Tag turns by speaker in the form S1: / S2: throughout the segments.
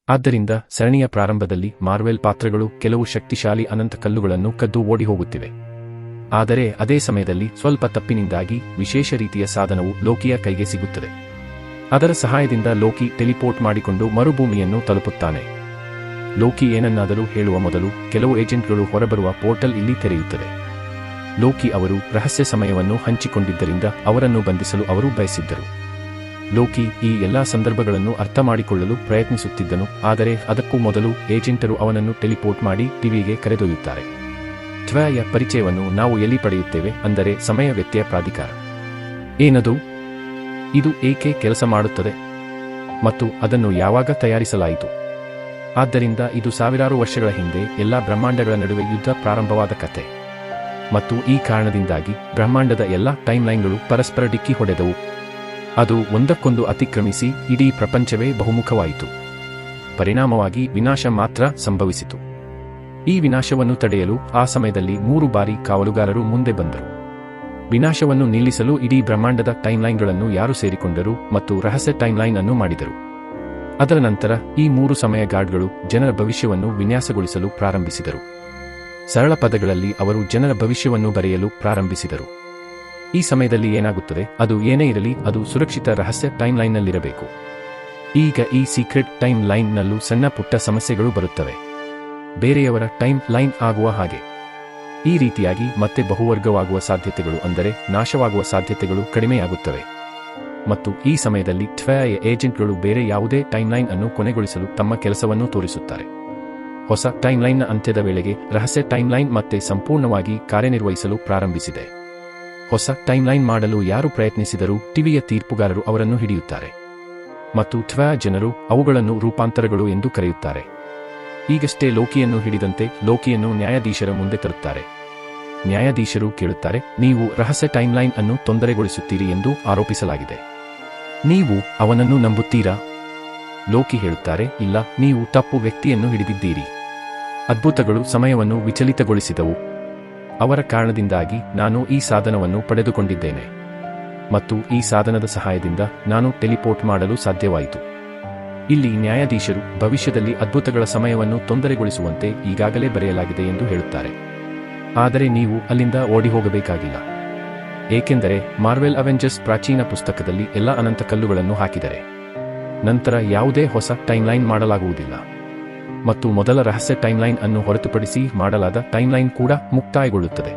S1: ಆದ್ದರಿಂದ ಸರಣಿಯ ಪ್ರಾರಂಭದಲ್ಲಿ ಮಾರ್ವೆಲ್ ಪಾತ್ರಗಳು ಕೆಲವು ಶಕ್ತಿಶಾಲಿ ಅನಂತ ಕಲ್ಲುಗಳನ್ನು ಕದ್ದು ಓಡಿ ಹೋಗುತ್ತಿವೆ. ಆದರೆ ಅದೇ ಸಮಯದಲ್ಲಿ ಸ್ವಲ್ಪ ತಪ್ಪಿನಿಂದಾಗಿ ವಿಶೇಷ ರೀತಿಯ ಸಾಧನವು ಲೋಕಿಯ ಕೈಗೆ ಸಿಗುತ್ತದೆ. ಅದರ ಸಹಾಯದಿಂದ ಲೋಕಿ ಟೆಲಿಪೋರ್ಟ್ ಮಾಡಿಕೊಂಡು ಮರುಭೂಮಿಯನ್ನು ತಲುಪುತ್ತಾನೆ. ಲೋಕಿ ಏನನ್ನಾದರೂ ಹೇಳುವ ಮೊದಲು ಕೆಲವು ಏಜೆಂಟ್ಗಳು ಹೊರಬರುವ ಪೋರ್ಟಲ್ ಇಲ್ಲಿ ತೆರೆಯುತ್ತದೆ. ಲೋಕಿ ಅವರು ರಹಸ್ಯ ಸಮಯವನ್ನು ಹಂಚಿಕೊಂಡಿದ್ದರಿಂದ ಅವರನ್ನು ಬಂಧಿಸಲು ಅವರು ಬಯಸಿದ್ದರು. ಲೋಕಿ ಈ ಎಲ್ಲಾ ಸಂದರ್ಭಗಳನ್ನು ಅರ್ಥಮಾಡಿಕೊಳ್ಳಲು ಪ್ರಯತ್ನಿಸುತ್ತಿದ್ದನು, ಆದರೆ ಅದಕ್ಕೂ ಮೊದಲು ಏಜೆಂಟರು ಅವನನ್ನು ಟೆಲಿಪೋರ್ಟ್ ಮಾಡಿ ಟಿವಿಗೆ ಕರೆದೊಯ್ಯುತ್ತಾರೆ. ಟ್ವಯ ಪರಿಚಯವನ್ನು ನಾವು ಎಲ್ಲಿ ಪಡೆಯುತ್ತೇವೆ ಅಂದರೆ ಸಮಯ ವ್ಯತ್ಯಯ ಪ್ರಾಧಿಕಾರ. ಏನದು? ಇದು ಏಕೆ ಕೆಲಸ ಮಾಡುತ್ತದೆ ಮತ್ತು ಅದನ್ನು ಯಾವಾಗ ತಯಾರಿಸಲಾಯಿತು? ಆದ್ದರಿಂದ ಇದು ಸಾವಿರಾರು ವರ್ಷಗಳ ಹಿಂದೆ ಎಲ್ಲಾ ಬ್ರಹ್ಮಾಂಡಗಳ ನಡುವೆ ಯುದ್ಧ ಪ್ರಾರಂಭವಾದ ಕಥೆ. ಮತ್ತು ಈ ಕಾರಣದಿಂದಾಗಿ ಬ್ರಹ್ಮಾಂಡದ ಎಲ್ಲಾ ಟೈಮ್ಲೈನ್ಗಳು ಪರಸ್ಪರ ಡಿಕ್ಕಿ ಹೊಡೆದವು. ಅದು ಒಂದಕ್ಕೊಂದು ಅತಿಕ್ರಮಿಸಿ ಇಡೀ ಪ್ರಪಂಚವೇ ಬಹುಮುಖವಾಯಿತು. ಪರಿಣಾಮವಾಗಿ ವಿನಾಶ ಮಾತ್ರ ಸಂಭವಿಸಿತು. ಈ ವಿನಾಶವನ್ನು ತಡೆಯಲು ಆ ಸಮಯದಲ್ಲಿ 3 ಬಾರಿ ಕಾವಲುಗಾರರು ಮುಂದೆ ಬಂದರು. ವಿನಾಶವನ್ನು ನಿಲ್ಲಿಸಲು ಇಡೀ ಬ್ರಹ್ಮಾಂಡದ ಟೈಮ್ಲೈನ್ಗಳನ್ನು ಯಾರು ಸೇರಿಕೊಂಡರು ಮತ್ತು ರಹಸ್ಯ ಟೈಮ್ಲೈನ್ ಅನ್ನು ಮಾಡಿದರು. ಅದರ ನಂತರ ಈ 3 ಸಮಯ ಗಾರ್ಡ್ಗಳು ಜನರ ಭವಿಷ್ಯವನ್ನು ವಿನ್ಯಾಸಗೊಳಿಸಲು ಪ್ರಾರಂಭಿಸಿದರು. ಸರಳ ಪದಗಳಲ್ಲಿ ಅವರು ಜನರ ಭವಿಷ್ಯವನ್ನು ಬರೆಯಲು ಪ್ರಾರಂಭಿಸಿದರು. ಈ ಸಮಯದಲ್ಲಿ ಏನಾಗುತ್ತದೆ, ಅದು ಏನೇ ಇರಲಿ, ಅದು ಸುರಕ್ಷಿತ ರಹಸ್ಯ ಟೈಮ್ಲೈನ್ನಲ್ಲಿರಬೇಕು. ಈಗ ಈ ಸೀಕ್ರೆಟ್ ಟೈಮ್ ಲೈನ್ನಲ್ಲೂ ಸಣ್ಣ ಪುಟ್ಟ ಸಮಸ್ಯೆಗಳು ಬರುತ್ತವೆ, ಬೇರೆಯವರ ಟೈಮ್ ಲೈನ್ ಆಗುವ ಹಾಗೆ. ಈ ರೀತಿಯಾಗಿ ಮತ್ತೆ ಬಹುವರ್ಗವಾಗುವ ಸಾಧ್ಯತೆಗಳು ಅಂದರೆ ನಾಶವಾಗುವ ಸಾಧ್ಯತೆಗಳು ಕಡಿಮೆಯಾಗುತ್ತವೆ. ಮತ್ತು ಈ ಸಮಯದಲ್ಲಿ ಟ್ವಯ ಏಜೆಂಟ್ಗಳು ಬೇರೆ ಯಾವುದೇ ಟೈಮ್ಲೈನ್ ಅನ್ನು ಕೊನೆಗೊಳಿಸಲು ತಮ್ಮ ಕೆಲಸವನ್ನು ತೋರಿಸುತ್ತಾರೆ. ಹೊಸ ಟೈಮ್ಲೈನ್ನ ಅಂತ್ಯದ ವೇಳೆಗೆ ರಹಸ್ಯ ಟೈಮ್ಲೈನ್ ಮತ್ತೆ ಸಂಪೂರ್ಣವಾಗಿ ಕಾರ್ಯನಿರ್ವಹಿಸಲು ಪ್ರಾರಂಭಿಸಿದೆ. ಹೊಸ ಟೈಮ್ಲೈನ್ ಮಾಡಲು ಯಾರು ಪ್ರಯತ್ನಿಸಿದರೂ ಟಿವಿಯ ತೀರ್ಪುಗಾರರು ಅವರನ್ನು ಹಿಡಿಯುತ್ತಾರೆ ಮತ್ತು ಟ್ವಯ ಜನರು ಅವುಗಳನ್ನು ರೂಪಾಂತರಗಳು ಎಂದು ಕರೆಯುತ್ತಾರೆ. ಈಗಷ್ಟೇ ಲೋಕಿಯನ್ನು ಹಿಡಿದಂತೆ ಲೋಕಿಯನ್ನು ನ್ಯಾಯಾಧೀಶರ ಮುಂದೆ ತರುತ್ತಾರೆ. ನ್ಯಾಯಾಧೀಶರು ಕೇಳುತ್ತಾರೆ, ನೀವು ರಹಸ್ಯ ಟೈಮ್ಲೈನ್ ಅನ್ನು ತೊಂದರೆಗೊಳಿಸುತ್ತೀರಿ ಎಂದು ಆರೋಪಿಸಲಾಗಿದೆ. ನೀವು ಅವನನ್ನು ನಂಬುತ್ತೀರಾ? ಲೋಕಿ ಹೇಳುತ್ತಾರೆ, ಇಲ್ಲ, ನೀವು ತಪ್ಪು ವ್ಯಕ್ತಿಯನ್ನು ಹಿಡಿದಿದ್ದೀರಿ. ಅದ್ಭುತಗಳು ಸಮಯವನ್ನು ವಿಚಲಿತಗೊಳಿಸಿದವು. ಅವರ ಕಾರಣದಿಂದಾಗಿ ನಾನು ಈ ಸಾಧನವನ್ನು ಪಡೆದುಕೊಂಡಿದ್ದೇನೆ ಮತ್ತು ಈ ಸಾಧನದ ಸಹಾಯದಿಂದ ನಾನು ಟೆಲಿಪೋರ್ಟ್ ಮಾಡಲು ಸಾಧ್ಯವಾಯಿತು. ಇಲ್ಲಿ ನ್ಯಾಯಾಧೀಶರು ಭವಿಷ್ಯದಲ್ಲಿ ಅದ್ಭುತಗಳ ಸಮಯವನ್ನು ತೊಂದರೆಗೊಳಿಸುವಂತೆ ಈಗಾಗಲೇ ಬರೆಯಲಾಗಿದೆ ಎಂದು ಹೇಳುತ್ತಾರೆ. ಆದರೆ ನೀವು ಅಲ್ಲಿಂದ ಓಡಿ ಹೋಗಬೇಕಾಗಿಲ್ಲ, ಏಕೆಂದರೆ ಮಾರ್ವೆಲ್ ಅವೆಂಜರ್ಸ್ ಪ್ರಾಚೀನ ಪುಸ್ತಕದಲ್ಲಿ ಎಲ್ಲ ಅನಂತ ಕಲ್ಲುಗಳನ್ನು ಹಾಕಿದರೆ ನಂತರ ಯಾವುದೇ ಹೊಸ ಟೈಮ್ಲೈನ್ ಮಾಡಲಾಗುವುದಿಲ್ಲ ಮತ್ತು ಮೊದಲ ರಹಸ್ಯ ಟೈಮ್ಲೈನ್ ಅನ್ನು ಹೊರತುಪಡಿಸಿ ಮಾಡಲಾದ ಟೈಮ್ಲೈನ್ ಕೂಡ ಮುಕ್ತಾಯಗೊಳ್ಳುತ್ತದೆ.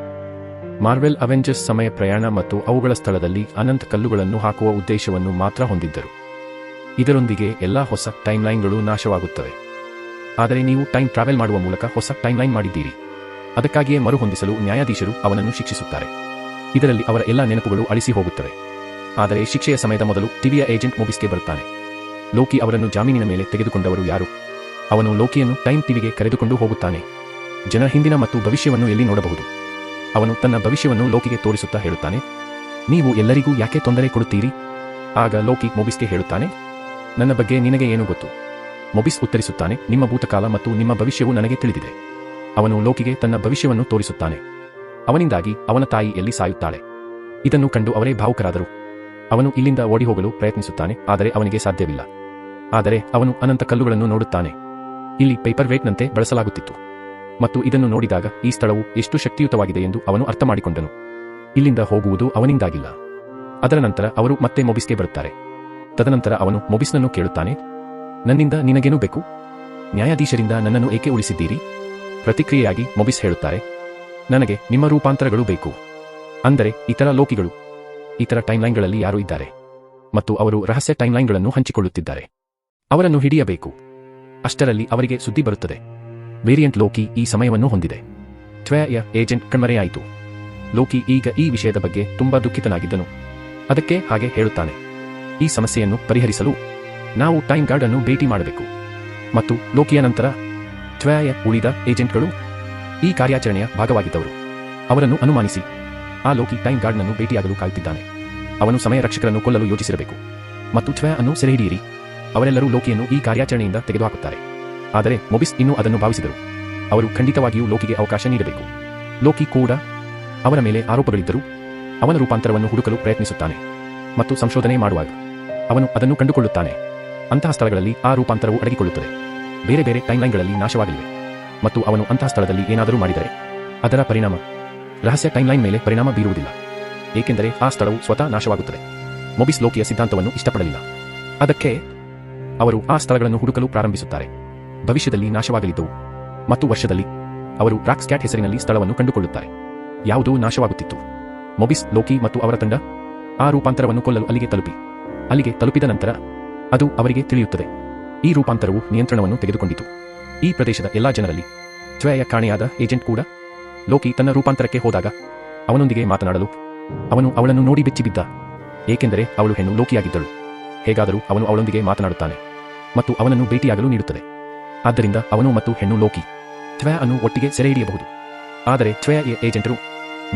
S1: ಮಾರ್ವೆಲ್ ಅವೆಂಜರ್ಸ್ ಸಮಯ ಪ್ರಯಾಣ ಮತ್ತು ಅವುಗಳ ಸ್ಥಳದಲ್ಲಿ ಅನಂತ ಕಲ್ಲುಗಳನ್ನು ಹಾಕುವ ಉದ್ದೇಶವನ್ನು ಮಾತ್ರ ಹೊಂದಿದ್ದರು. ಇದರೊಂದಿಗೆ ಎಲ್ಲಾ ಹೊಸ ಟೈಮ್ಲೈನ್ಗಳು ನಾಶವಾಗುತ್ತವೆ. ಆದರೆ ನೀವು ಟೈಮ್ ಟ್ರಾವೆಲ್ ಮಾಡುವ ಮೂಲಕ ಹೊಸ ಟೈಮ್ಲೈನ್ ಮಾಡಿದ್ದೀರಿ. ಅದಕ್ಕಾಗಿಯೇ ಮರುಹೊಂದಿಸಲು ನ್ಯಾಯಾಧೀಶರು ಅವನನ್ನು ಶಿಕ್ಷಿಸುತ್ತಾರೆ. ಇದರಲ್ಲಿ ಅವರ ಎಲ್ಲಾ ನೆನಪುಗಳು ಅಳಿಸಿ ಹೋಗುತ್ತವೆ. ಆದರೆ ಶಿಕ್ಷೆಯ ಸಮಯದ ಮೊದಲು ಟಿವಿಯ ಏಜೆಂಟ್ ಮೊಬಿಸ್ಗೆ ಬರುತ್ತಾನೆ. ಲೋಕಿ ಅವರನ್ನು ಜಾಮೀನಿನ ಮೇಲೆ ತೆಗೆದುಕೊಂಡವರು ಯಾರು? ಅವನು ಲೋಕಿಯನ್ನು ಟೈಮ್ ಟಿವಿಗೆ ಕರೆದುಕೊಂಡು ಹೋಗುತ್ತಾನೆ. ಜನರ ಹಿಂದಿನ ಮತ್ತು ಭವಿಷ್ಯವನ್ನು ಎಲ್ಲಿ ನೋಡಬಹುದು? ಅವನು ತನ್ನ ಭವಿಷ್ಯವನ್ನು ಲೋಕಿಗೆ ತೋರಿಸುತ್ತಾ ಹೇಳುತ್ತಾನೆ, ನೀವು ಎಲ್ಲರಿಗೂ ಯಾಕೆ ತೊಂದರೆ ಕೊಡುತ್ತೀರಿ? ಆಗ ಲೋಕಿ ಮೊಬಿಸ್ಗೆ ಹೇಳುತ್ತಾನೆ, ನನ್ನ ಬಗ್ಗೆ ನಿನಗೆ ಏನು ಗೊತ್ತು? ಮೊಬಿಸ್ ಉತ್ತರಿಸುತ್ತಾನೆ, ನಿಮ್ಮ ಭೂತಕಾಲ ಮತ್ತು ನಿಮ್ಮ ಭವಿಷ್ಯವು ನನಗೆ ತಿಳಿದಿದೆ. ಅವನು ಲೋಕಿಗೆ ತನ್ನ ಭವಿಷ್ಯವನ್ನು ತೋರಿಸುತ್ತಾನೆ. ಅವನಿಂದಾಗಿ ಅವನ ತಾಯಿ ಎಲ್ಲಿ ಸಾಯುತ್ತಾಳೆ. ಇದನ್ನು ಕಂಡು ಅವರೇ ಭಾವುಕರಾದರು. ಅವನು ಇಲ್ಲಿಂದ ಓಡಿಹೋಗಲು ಪ್ರಯತ್ನಿಸುತ್ತಾನೆ, ಆದರೆ ಅವನಿಗೆ ಸಾಧ್ಯವಿಲ್ಲ. ಆದರೆ ಅವನು ಅನಂತ ಕಲ್ಲುಗಳನ್ನು ನೋಡುತ್ತಾನೆ. ಇಲ್ಲಿ ಪೇಪರ್ ವೇಟ್ನಂತೆ ಬಳಸಲಾಗುತ್ತಿತ್ತು ಮತ್ತು ಇದನ್ನು ನೋಡಿದಾಗ ಈ ಸ್ಥಳವು ಎಷ್ಟು ಶಕ್ತಿಯುತವಾಗಿದೆ ಎಂದು ಅವನು ಅರ್ಥಮಾಡಿಕೊಂಡನು. ಇಲ್ಲಿಂದ ಹೋಗುವುದು ಅವನಿಂದಾಗಿಲ್ಲ. ಅದರ ನಂತರ ಅವರು ಮತ್ತೆ ಮೊಬಿಸ್ಗೆ ಬರುತ್ತಾರೆ. ತದನಂತರ ಅವನು ಮೊಬಿಸ್ನನ್ನು ಕೇಳುತ್ತಾನೆ, ನನ್ನಿಂದ ನಿನಗೇನು ಬೇಕು? ನ್ಯಾಯಾಧೀಶರಿಂದ ನನ್ನನ್ನು ಏಕೆ ಉಳಿಸಿದ್ದೀರಿ? ಪ್ರತಿಕ್ರಿಯೆಯಾಗಿ ಮೊಬಿಸ್ ಹೇಳುತ್ತಾರೆ, ನನಗೆ ನಿಮ್ಮ ರೂಪಾಂತರಗಳು ಬೇಕು. ಅಂದರೆ ಇತರ ಲೋಕಿಗಳು, ಇತರ ಟೈಮ್ಲೈನ್ಗಳಲ್ಲಿ ಯಾರು ಇದ್ದಾರೆ ಮತ್ತು ಅವರು ರಹಸ್ಯ ಟೈಮ್ಲೈನ್ಗಳನ್ನು ಹಂಚಿಕೊಳ್ಳುತ್ತಿದ್ದಾರೆ. ಅವರನ್ನು ಹಿಡಿಯಬೇಕು. ಅಷ್ಟರಲ್ಲಿ ಅವರಿಗೆ ಸುದ್ದಿ ಬರುತ್ತದೆ, ವೇರಿಯಂಟ್ ಲೋಕಿ ಈ ಸಮಯವನ್ನು ಹೊಂದಿದೆ. ಟ್ವಯ ಏಜೆಂಟ್ ಕಣ್ಮರೆಯಾಯಿತು. ಲೋಕಿ ಈಗ ಈ ವಿಷಯದ ಬಗ್ಗೆ ತುಂಬಾ ದುಃಖಿತನಾಗಿದ್ದನು. ಅದಕ್ಕೆ ಹಾಗೆ ಹೇಳುತ್ತಾನೆ, ಈ ಸಮಸ್ಯೆಯನ್ನು ಪರಿಹರಿಸಲು ನಾವು ಟೈಮ್ ಗಾರ್ಡ್ ಅನ್ನು ಭೇಟಿ ಮಾಡಬೇಕು. ಮತ್ತು ಲೋಕಿಯ ನಂತರ ಟ್ವಯ ಉಳಿದ ಏಜೆಂಟ್ಗಳು ಈ ಕಾರ್ಯಾಚರಣೆಯ ಭಾಗವಾಗಿದ್ದವರು. ಅವರನ್ನು ಅನುಮಾನಿಸಿ ಆ ಲೋಕಿ ಟೈಮ್ ಗಾರ್ಡ್ನನ್ನು ಭೇಟಿಯಾಗಲು ಕಾಯುತ್ತಿದ್ದಾನೆ. ಅವನು ಸಮಯ ರಕ್ಷಕರನ್ನು ಕೊಲ್ಲಲು ಯೋಚಿಸಿರಬೇಕು ಮತ್ತು ಟ್ವಯ ಅನ್ನು ಸೆರೆಹಿಡಿಯಿರಿ. ಅವರೆಲ್ಲರೂ ಲೋಕಿಯನ್ನು ಈ ಕಾರ್ಯಾಚರಣೆಯಿಂದ ತೆಗೆದುಹಾಕುತ್ತಾರೆ. ಆದರೆ ಮೊಬಿಸ್ ಇನ್ನೂ ಅದನ್ನು ಭಾವಿಸಿದರು. ಅವರು ಖಂಡಿತವಾಗಿಯೂ ಲೋಕಿಗೆ ಅವಕಾಶ ನೀಡಬೇಕು. ಲೋಕಿ ಕೂಡ ಅವನ ಮೇಲೆ ಆರೋಪಗಳಿದ್ದರೂ ಅವನ ರೂಪಾಂತರವನ್ನು ಹುಡುಕಲು ಪ್ರಯತ್ನಿಸುತ್ತಾನೆ ಮತ್ತು ಸಂಶೋಧನೆ ಮಾಡುವಾಗ ಅವನು ಅದನ್ನು ಕಂಡುಕೊಳ್ಳುತ್ತಾನೆ. ಅಂತಹ ಸ್ಥಳಗಳಲ್ಲಿ ಆ ರೂಪಾಂತರವು ಅಡಗಿಕೊಳ್ಳುತ್ತದೆ. ಬೇರೆ ಬೇರೆ ಟೈಮ್ಲೈನ್ಗಳಲ್ಲಿ ನಾಶವಾಗಲಿವೆ ಮತ್ತು ಅವನು ಅಂತಹ ಸ್ಥಳದಲ್ಲಿ ಏನಾದರೂ ಮಾಡಿದರೆ ಅದರ ಪರಿಣಾಮ ರಹಸ್ಯ ಟೈಮ್ಲೈನ್ ಮೇಲೆ ಪರಿಣಾಮ ಬೀರುವುದಿಲ್ಲ, ಏಕೆಂದರೆ ಆ ಸ್ಥಳವು ಸ್ವತಃ ನಾಶವಾಗುತ್ತದೆ. ಮೊಬಿಸ್ ಲೋಕಿಯ ಸಿದ್ಧಾಂತವನ್ನು ಇಷ್ಟಪಡಲಿಲ್ಲ. ಅದಕ್ಕೆ ಅವರು ಆ ಸ್ಥಳಗಳನ್ನು ಹುಡುಕಲು ಪ್ರಾರಂಭಿಸುತ್ತಾರೆ. ಭವಿಷ್ಯದಲ್ಲಿ ನಾಶವಾಗಲಿದ್ದವು ಮತ್ತು ವರ್ಷದಲ್ಲಿ ಅವರು ರಾಕ್ಸ್ಕ್ಯಾಟ್ ಹೆಸರಿನಲ್ಲಿ ಸ್ಥಳವನ್ನು ಕಂಡುಕೊಳ್ಳುತ್ತಾರೆ. ಯಾವುದೂ ನಾಶವಾಗುತ್ತಿತ್ತು. ಮೊಬಿಸ್, ಲೋಕಿ ಮತ್ತು ಅವರ ತಂಡ ಆ ರೂಪಾಂತರವನ್ನು ಕೊಲ್ಲಲು ಅಲ್ಲಿಗೆ ತಲುಪಿದ ನಂತರ ಅದು ಅವರಿಗೆ ತಿಳಿಯುತ್ತದೆ, ಈ ರೂಪಾಂತರವು ನಿಯಂತ್ರಣವನ್ನು ತೆಗೆದುಕೊಂಡಿತು. ಈ ಪ್ರದೇಶದ ಎಲ್ಲಾ ಜನರಲ್ಲಿ ಚ್ವೇಯ ಕಾಣೆಯಾದ ಏಜೆಂಟ್ ಕೂಡ ಲೋಕಿ ತನ್ನ ರೂಪಾಂತರಕ್ಕೆ ಹೋದಾಗ ಅವನೊಂದಿಗೆ ಮಾತನಾಡಲು ಅವನು ಅವಳನ್ನು ನೋಡಿ ಬೆಚ್ಚಿಬಿದ್ದ, ಏಕೆಂದರೆ ಅವಳು ಹೆಣ್ಣು ಲೋಕಿಯಾಗಿದ್ದಳು. ಹೇಗಾದರೂ ಅವನು ಅವಳೊಂದಿಗೆ ಮಾತನಾಡುತ್ತಾನೆ ಮತ್ತು ಅವನನ್ನು ಭೇಟಿಯಾಗಲು ನೀಡುತ್ತದೆ. ಆದ್ದರಿಂದ ಅವನು ಮತ್ತು ಹೆಣ್ಣು ಲೋಕಿ ಚ್ವೇ ಅನ್ನು ಒಟ್ಟಿಗೆ ಸೆರೆಹಿಡಿಯಬಹುದು. ಆದರೆ ಚ್ವೇಯ ಏಜೆಂಟರು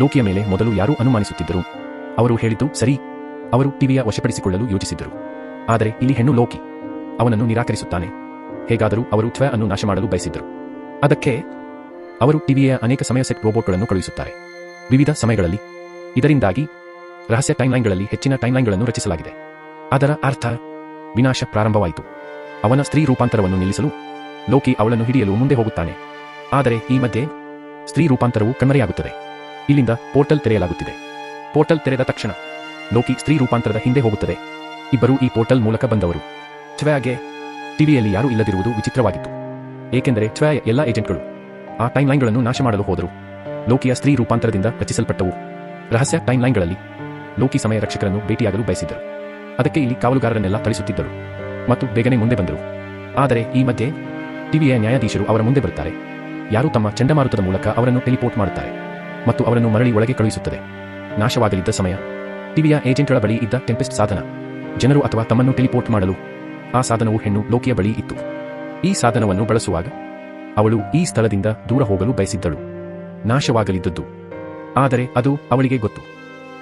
S1: ಲೋಕಿಯ ಮೇಲೆ ಮೊದಲು ಯಾರೂ ಅನುಮಾನಿಸುತ್ತಿದ್ದರು. ಅವರು ಹೇಳಿದ್ದು ಸರಿ, ಅವರು ಟಿವಿಯ ವಶಪಡಿಸಿಕೊಳ್ಳಲು ಯೋಚಿಸಿದ್ದರು. ಆದರೆ ಇಲ್ಲಿ ಹೆಣ್ಣು ಲೋಕಿ ಅವನನ್ನು ನಿರಾಕರಿಸುತ್ತಾನೆ. ಹೇಗಾದರೂ ಅವರು ಚ್ವೇ ಅನ್ನು ನಾಶ ಮಾಡಲು ಬಯಸಿದ್ದರು. ಅದಕ್ಕೆ ಅವರು ಟಿವಿಯ ಅನೇಕ ಸಮಯ ಸೆಟ್ ರೋಬೋಟ್ಗಳನ್ನು ಕಳುಹಿಸುತ್ತಾರೆ ವಿವಿಧ ಸಮಯಗಳಲ್ಲಿ. ಇದರಿಂದಾಗಿ ರಹಸ್ಯ ಟೈಮ್ಲೈನ್ಗಳಲ್ಲಿ ಹೆಚ್ಚಿನ ಟೈಮ್ಲೈನ್ಗಳನ್ನು ರಚಿಸಲಾಗಿದೆ. ಅದರ ಅರ್ಥ ವಿನಾಶ ಪ್ರಾರಂಭವಾಯಿತು. ಅವನ ಸ್ತ್ರೀ ರೂಪಾಂತರವನ್ನು ನಿಲ್ಲಿಸಲು ಲೋಕಿ ಅವಳನ್ನು ಹಿಡಿಯಲು ಮುಂದೆ ಹೋಗುತ್ತಾನೆ. ಆದರೆ ಈ ಮಧ್ಯೆ ಸ್ತ್ರೀ ರೂಪಾಂತರವು ಕಣ್ಮರೆಯಾಗುತ್ತದೆ. ಇಲ್ಲಿಂದ ಪೋರ್ಟಲ್ ತೆರೆಯಲಾಗುತ್ತಿದೆ. ಪೋರ್ಟಲ್ ತೆರೆದ ತಕ್ಷಣ ಲೋಕಿ ಸ್ತ್ರೀ ರೂಪಾಂತರದ ಹಿಂದೆ ಹೋಗುತ್ತದೆ. ಇಬ್ಬರೂ ಈ ಪೋರ್ಟಲ್ ಮೂಲಕ ಬಂದವರು. ಚ್ವೇಗೆ ಟಿವಿಯಲ್ಲಿ ಯಾರೂ ಇಲ್ಲದಿರುವುದು ವಿಚಿತ್ರವಾಗಿತ್ತು, ಏಕೆಂದರೆ ಚ್ವೇಯ ಎಲ್ಲಾ ಏಜೆಂಟ್ಗಳು ಆ ಟೈಮ್ಲೈನ್ಗಳನ್ನು ನಾಶ ಮಾಡಲು ಹೋದರು. ಲೋಕಿಯ ಸ್ತ್ರೀ ರೂಪಾಂತರದಿಂದ ರಚಿಸಲ್ಪಟ್ಟವು. ರಹಸ್ಯ ಟೈಮ್ಲೈನ್ಗಳಲ್ಲಿ ಲೋಕಿ ಸಮಯ ರಕ್ಷಕರನ್ನು ಭೇಟಿಯಾಗಲು ಬಯಸಿದ್ದರು. ಅದಕ್ಕೆ ಇಲ್ಲಿ ಕಾವಲುಗಾರರನ್ನೆಲ್ಲ ಥಳಿಸುತ್ತಿದ್ದರು ಮತ್ತು ಬೇಗನೆ ಮುಂದೆ ಬಂದರು. ಆದರೆ ಈ ಮಧ್ಯೆ ಟಿವಿಯ ನ್ಯಾಯಾಧೀಶರು ಅವರ ಮುಂದೆ ಬರುತ್ತಾರೆ. ಯಾರು ತಮ್ಮ ಚಂಡಮಾರುತದ ಮೂಲಕ ಅವರನ್ನು ಟೆಲಿಪೋರ್ಟ್ ಮಾಡುತ್ತಾರೆ ಮತ್ತು ಅವರನ್ನು ಮರಳಿ ಒಳಗೆ ಕಳುಹಿಸುತ್ತದೆ. ನಾಶವಾಗಲಿದ್ದ ಸಮಯ ಟಿವಿಯ ಏಜೆಂಟ್ಗಳ ಬಳಿ ಇದ್ದ ಟೆಂಪೆಸ್ಟ್ ಸಾಧನ, ಜನರು ಅಥವಾ ತಮ್ಮನ್ನು ಟೆಲಿಪೋರ್ಟ್ ಮಾಡಲು ಆ ಸಾಧನವು ಹೆಣ್ಣು ಲೋಕಿಯ ಬಳಿ ಇತ್ತು. ಈ ಸಾಧನವನ್ನು ಬಳಸುವಾಗ ಅವಳು ಈ ಸ್ಥಳದಿಂದ ದೂರ ಹೋಗಲು ಬಯಸಿದ್ದಳು. ನಾಶವಾಗಲಿದ್ದದ್ದು, ಆದರೆ ಅದು ಅವಳಿಗೆ ಗೊತ್ತು.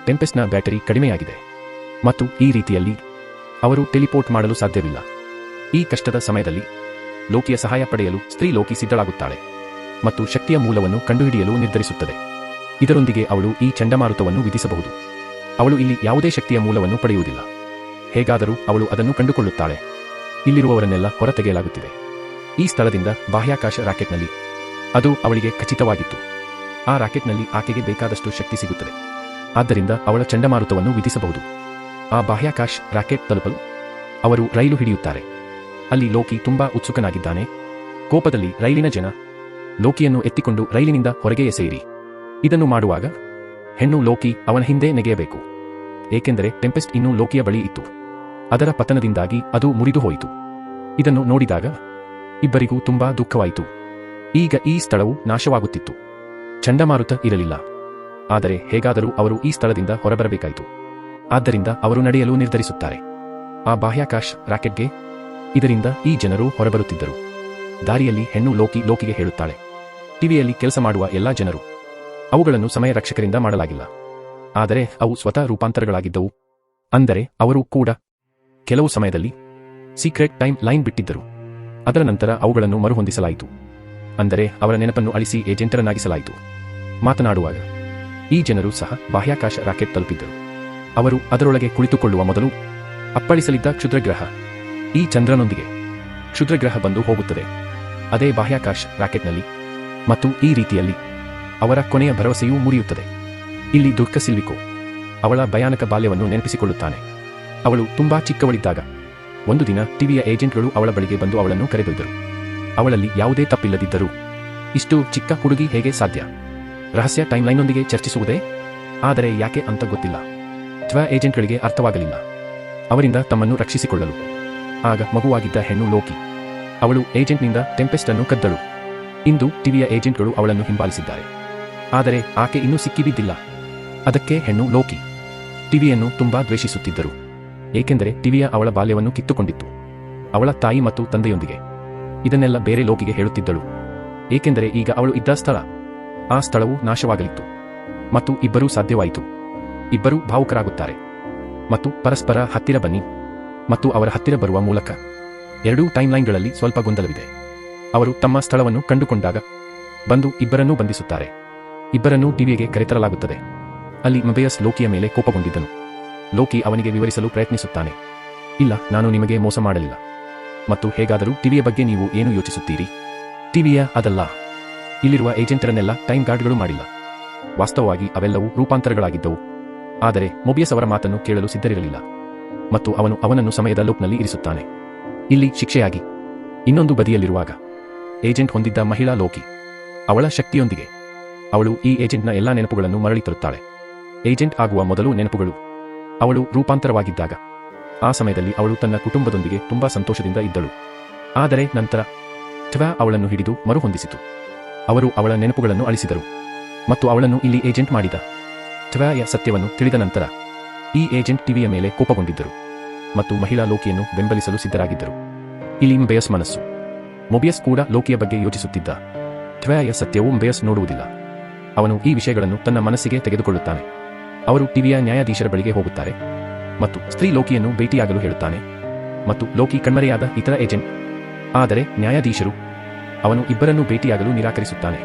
S1: ಟೆಂಪೆಸ್ಟ್ನ ಬ್ಯಾಟರಿ ಕಡಿಮೆಯಾಗಿದೆ ಮತ್ತು ಈ ರೀತಿಯಲ್ಲಿ ಅವರು ಟೆಲಿಪೋರ್ಟ್ ಮಾಡಲು ಸಾಧ್ಯವಿಲ್ಲ. ಈ ಕಷ್ಟದ ಸಮಯದಲ್ಲಿ ಲೋಕಿಯ ಸಹಾಯ ಪಡೆಯಲು ಸ್ತ್ರೀ ಲೋಕಿ ಸಿದ್ಧಳಾಗುತ್ತಾಳೆ ಮತ್ತು ಶಕ್ತಿಯ ಮೂಲವನ್ನು ಕಂಡುಹಿಡಿಯಲು ನಿರ್ಧರಿಸುತ್ತದೆ. ಇದರೊಂದಿಗೆ ಅವಳು ಈ ಚಂಡಮಾರುತವನ್ನು ವಿಧಿಸಬಹುದು. ಅವಳು ಇಲ್ಲಿ ಯಾವುದೇ ಶಕ್ತಿಯ ಮೂಲವನ್ನು ಪಡೆಯುವುದಿಲ್ಲ. ಹೇಗಾದರೂ ಅವಳು ಅದನ್ನು ಕಂಡುಕೊಳ್ಳುತ್ತಾಳೆ. ಇಲ್ಲಿರುವವರನ್ನೆಲ್ಲ ಹೊರತೆಗೆಯಲಾಗುತ್ತಿದೆ. ಈ ಸ್ಥಳದಿಂದ ಬಾಹ್ಯಾಕಾಶ ರಾಕೆಟ್ನಲ್ಲಿ. ಅದು ಅವಳಿಗೆ ಖಚಿತವಾಗಿತ್ತು. ಆ ರಾಕೆಟ್ನಲ್ಲಿ ಆಕೆಗೆ ಬೇಕಾದಷ್ಟು ಶಕ್ತಿ ಸಿಗುತ್ತದೆ. ಆದ್ದರಿಂದ ಅವಳ ಚಂಡಮಾರುತವನ್ನು ವಿಧಿಸಬಹುದು. ಆ ಬಾಹ್ಯಾಕಾಶ ರಾಕೆಟ್ ತಲುಪಲು ಅವರು ರೈಲು ಹಿಡಿಯುತ್ತಾರೆ. ಅಲ್ಲಿ ಲೋಕಿ ತುಂಬಾ ಉತ್ಸುಕನಾಗಿದ್ದಾನೆ. ಕೋಪದಲ್ಲಿ ರೈಲಿನ ಜನ ಲೋಕಿಯನ್ನು ಎತ್ತಿಕೊಂಡು ರೈಲಿನಿಂದ ಹೊರಗೆ ಎಸೆಯಿರಿ. ಇದನ್ನು ಮಾಡುವಾಗ ಹೆಣ್ಣು ಲೋಕಿ ಅವನ ಹಿಂದೆ ನೆಗೆಯಬೇಕು, ಏಕೆಂದರೆ ಟೆಂಪೆಸ್ಟ್ ಇನ್ನೂ ಲೋಕಿಯ ಬಳಿ ಇತ್ತು. ಅದರ ಪತನದಿಂದಾಗಿ ಅದು ಮುರಿದು ಹೋಯಿತು. ಇದನ್ನು ನೋಡಿದಾಗ ಇಬ್ಬರಿಗೂ ತುಂಬಾ ದುಃಖವಾಯಿತು. ಈಗ ಈ ಸ್ಥಳವು ನಾಶವಾಗುತ್ತಿತ್ತು. ಚಂಡಮಾರುತ ಇರಲಿಲ್ಲ. ಆದರೆ ಹೇಗಾದರೂ ಅವರು ಈ ಸ್ಥಳದಿಂದ ಹೊರಬರಬೇಕಾಯಿತು. ಆದ್ದರಿಂದ ಅವರು ನಡೆಯಲು ನಿರ್ಧರಿಸುತ್ತಾರೆ ಆ ಬಾಹ್ಯಾಕಾಶ ರಾಕೆಟ್ಗೆ. ಇದರಿಂದ ಈ ಜನರು ಹೊರಬರುತ್ತಿದ್ದರು. ದಾರಿಯಲ್ಲಿ ಹೆಣ್ಣು ಲೋಕಿಗೆ ಹೇಳುತ್ತಾಳೆ, ಟಿವಿಯಲ್ಲಿ ಕೆಲಸ ಮಾಡುವ ಎಲ್ಲಾ ಜನರು ಅವುಗಳನ್ನು ಸಮಯ ರಕ್ಷಕರಿಂದ ಮಾಡಲಾಗಿಲ್ಲ, ಆದರೆ ಅವು ಸ್ವತಃ ರೂಪಾಂತರಗಳಾಗಿದ್ದವು. ಅಂದರೆ ಅವರು ಕೂಡ ಕೆಲವು ಸಮಯದಲ್ಲಿ ಸೀಕ್ರೆಟ್ ಟೈಮ್ ಲೈನ್ ಬಿಟ್ಟಿದ್ದರು. ಅದರ ನಂತರ ಅವುಗಳನ್ನು ಮರುಹೊಂದಿಸಲಾಯಿತು. ಅಂದರೆ ಅವರ ನೆನಪನ್ನು ಅಳಿಸಿ ಏಜೆಂಟರನ್ನಾಗಿಸಲಾಯಿತು. ಮಾತನಾಡುವಾಗ ಈ ಜನರು ಸಹ ಬಾಹ್ಯಾಕಾಶ ರಾಕೆಟ್ ತಲುಪಿದ್ದರು. ಅವರು ಅದರೊಳಗೆ ಕುಳಿತುಕೊಳ್ಳುವ ಮೊದಲು ಅಪ್ಪಳಿಸಲಿದ್ದ ಕ್ಷುದ್ರಗ್ರಹ, ಈ ಚಂದ್ರನೊಂದಿಗೆ ಕ್ಷುದ್ರಗ್ರಹ ಬಂದು ಹೋಗುತ್ತದೆ ಅದೇ ಬಾಹ್ಯಾಕಾಶ ರಾಕೆಟ್ನಲ್ಲಿ. ಮತ್ತು ಈ ರೀತಿಯಲ್ಲಿ ಅವರ ಕೊನೆಯ ಭರವಸೆಯೂ ಮುರಿಯುತ್ತದೆ. ಇಲ್ಲಿ ದುರ್ಕ ಸಿಲ್ವಿಕೋ ಅವಳ ಭಯಾನಕ ಬಾಲ್ಯವನ್ನು ನೆನಪಿಸಿಕೊಳ್ಳುತ್ತಾನೆ. ಅವಳು ತುಂಬಾ ಚಿಕ್ಕವಳಿದ್ದಾಗ ಒಂದು ದಿನ ಟಿವಿಯ ಏಜೆಂಟ್ಗಳು ಅವಳ ಬಳಿಗೆ ಬಂದು ಅವಳನ್ನು ಕರೆದೊಯ್ದರು. ಅವಳಲ್ಲಿ ಯಾವುದೇ ತಪ್ಪಿಲ್ಲದಿದ್ದರೂ ಇಷ್ಟು ಚಿಕ್ಕ ಹುಡುಗಿ ಹೇಗೆ ಸಾಧ್ಯ? ರಹಸ್ಯ ಟೈಮ್ಲೈನ್ನೊಂದಿಗೆ ಚರ್ಚಿಸುವುದೇ? ಆದರೆ ಯಾಕೆ ಅಂತ ಗೊತ್ತಿಲ್ಲ. ಏಜೆಂಟ್ಗಳಿಗೆ ಅರ್ಥವಾಗಲಿಲ್ಲ. ಅವರಿಂದ ತಮ್ಮನ್ನು ರಕ್ಷಿಸಿಕೊಳ್ಳಲು ಆಗ ಮಗುವಾಗಿದ್ದ ಹೆಣ್ಣು ಲೋಕಿ ಅವಳು ಏಜೆಂಟ್ನಿಂದ ಟೆಂಪೆಸ್ಟ್ ಅನ್ನು ಕದ್ದಳು. ಇಂದು ಟಿವಿಯ ಏಜೆಂಟ್ಗಳು ಅವಳನ್ನು ಹಿಂಬಾಲಿಸಿದ್ದಾರೆ. ಆದರೆ ಆಕೆ ಇನ್ನೂ ಸಿಕ್ಕಿಬಿದ್ದಿಲ್ಲ. ಅದಕ್ಕೆ ಹೆಣ್ಣು ಲೋಕಿ ಟಿವಿಯನ್ನು ತುಂಬಾ ದ್ವೇಷಿಸುತ್ತಿದ್ದರು, ಏಕೆಂದರೆ ಟಿವಿಯ ಅವಳ ಬಾಲ್ಯವನ್ನು ಕಿತ್ತುಕೊಂಡಿತ್ತು ಅವಳ ತಾಯಿ ಮತ್ತು ತಂದೆಯೊಂದಿಗೆ. ಇದನ್ನೆಲ್ಲ ಬೇರೆ ಲೋಕಿಗೆ ಹೇಳುತ್ತಿದ್ದಳು, ಏಕೆಂದರೆ ಈಗ ಅವಳು ಇದ್ದ ಸ್ಥಳ, ಆ ಸ್ಥಳವು ನಾಶವಾಗಲಿತ್ತು. ಮತ್ತು ಇಬ್ಬರೂ ಸಾಧ್ಯವಾಯಿತು. ಇಬ್ಬರೂ ಭಾವುಕರಾಗುತ್ತಾರೆ ಮತ್ತು ಪರಸ್ಪರ ಹತ್ತಿರ ಬನ್ನಿ. ಮತ್ತು ಅವರ ಹತ್ತಿರ ಬರುವ ಮೂಲಕ ಎರಡೂ ಟೈಮ್ಲೈನ್ಗಳಲ್ಲಿ ಸ್ವಲ್ಪ ಗೊಂದಲವಿದೆ. ಅವರು ತಮ್ಮ ಸ್ಥಳವನ್ನು ಕಂಡುಕೊಂಡಾಗ ಬಂದು ಇಬ್ಬರನ್ನೂ ಬಂಧಿಸುತ್ತಾರೆ. ಇಬ್ಬರನ್ನೂ ಟಿವಿಗೆ ಕರೆತರಲಾಗುತ್ತದೆ. ಅಲ್ಲಿ ಮೊಬಿಯಸ್ ಲೋಕಿಯ ಮೇಲೆ ಕೋಪಗೊಂಡಿದ್ದನು. ಲೋಕಿ ಅವನಿಗೆ ವಿವರಿಸಲು ಪ್ರಯತ್ನಿಸುತ್ತಾನೆ, ಇಲ್ಲ, ನಾನು ನಿಮಗೆ ಮೋಸ ಮಾಡಲಿಲ್ಲ. ಮತ್ತು ಹೇಗಾದರೂ ಟಿವಿಯ ಬಗ್ಗೆ ನೀವು ಏನು ಯೋಚಿಸುತ್ತೀರಿ? ಟಿವಿಯ ಅದಲ್ಲ. ಇಲ್ಲಿರುವ ಏಜೆಂಟರನ್ನೆಲ್ಲ ಟೈಮ್ ಗಾರ್ಡ್ಗಳು ಮಾಡಿಲ್ಲ. ವಾಸ್ತವವಾಗಿ ಅವೆಲ್ಲವೂ ರೂಪಾಂತರಗಳಾಗಿದ್ದವು. ಆದರೆ ಮೊಬಿಯಸ್ ಅವರ ಮಾತನ್ನು ಕೇಳಲು ಸಿದ್ಧರಿರಲಿಲ್ಲ ಮತ್ತು ಅವನು ಅವನನ್ನು ಸಮಯದ ಲೂಪ್ನಲ್ಲಿ ಇರಿಸುತ್ತಾನೆ. ಇಲ್ಲಿ ಶಿಕ್ಷೆಯಾಗಿ ಇನ್ನೊಂದು ಬದಿಯಲ್ಲಿರುವಾಗ ಏಜೆಂಟ್ ಹೊಂದಿದ್ದ ಮಹಿಳಾ ಲೋಕಿ ಅವಳ ಶಕ್ತಿಯೊಂದಿಗೆ ಅವಳು ಈ ಏಜೆಂಟ್ನ ಎಲ್ಲಾ ನೆನಪುಗಳನ್ನು ಮರಳಿ ತರುತ್ತಾಳೆ. ಏಜೆಂಟ್ ಆಗುವ ಮೊದಲು ನೆನಪುಗಳು ಅವಳು ರೂಪಾಂತರವಾಗಿದ್ದಾಗ ಆ ಸಮಯದಲ್ಲಿ ಅವಳು ತನ್ನ ಕುಟುಂಬದೊಂದಿಗೆ ತುಂಬಾ ಸಂತೋಷದಿಂದ ಇದ್ದಳು. ಆದರೆ ನಂತರ ಅವಳನ್ನು ಹಿಡಿದು ಮರುಹೊಂದಿಸಿತು. ಅವರು ಅವಳ ನೆನಪುಗಳನ್ನು ಅಳಿಸಿದರು ಮತ್ತು ಅವಳನ್ನು ಇಲ್ಲಿ ಏಜೆಂಟ್ ಮಾಡಿದ ಯ ಸತ್ಯವನ್ನು ತಿಳಿದ ನಂತರ ಈ ಏಜೆಂಟ್ ಟಿವಿಯ ಮೇಲೆ ಕೋಪಗೊಂಡಿದ್ದರು ಮತ್ತು ಮಹಿಳಾ ಲೋಕಿಯನ್ನು ಬೆಂಬಲಿಸಲು ಸಿದ್ಧರಾಗಿದ್ದರು. ಇಲ್ಲಿ ಮೊಬಿಯಸ್ ಮನಸ್ಸು. ಮೊಬಿಯಸ್ ಕೂಡ ಲೋಕಿಯ ಬಗ್ಗೆ ಯೋಚಿಸುತ್ತಿದ್ದ. ಯ ಸತ್ಯವು ಮೊಬಿಯಸ್ ನೋಡುವುದಿಲ್ಲ. ಅವನು ಈ ವಿಷಯಗಳನ್ನು ತನ್ನ ಮನಸ್ಸಿಗೆ ತೆಗೆದುಕೊಳ್ಳುತ್ತಾನೆ. ಅವರು ಟಿವಿಯ ನ್ಯಾಯಾಧೀಶರ ಬಳಿಗೆ ಹೋಗುತ್ತಾರೆ ಮತ್ತು ಸ್ತ್ರೀ ಲೋಕಿಯನ್ನು ಭೇಟಿಯಾಗಲು ಹೇಳುತ್ತಾನೆ ಮತ್ತು ಲೋಕಿ ಕಣ್ಮರೆಯಾದ ಇತರ ಏಜೆಂಟ್. ಆದರೆ ನ್ಯಾಯಾಧೀಶರು ಅವನು ಇಬ್ಬರನ್ನೂ ಭೇಟಿಯಾಗಲು ನಿರಾಕರಿಸುತ್ತಾನೆ.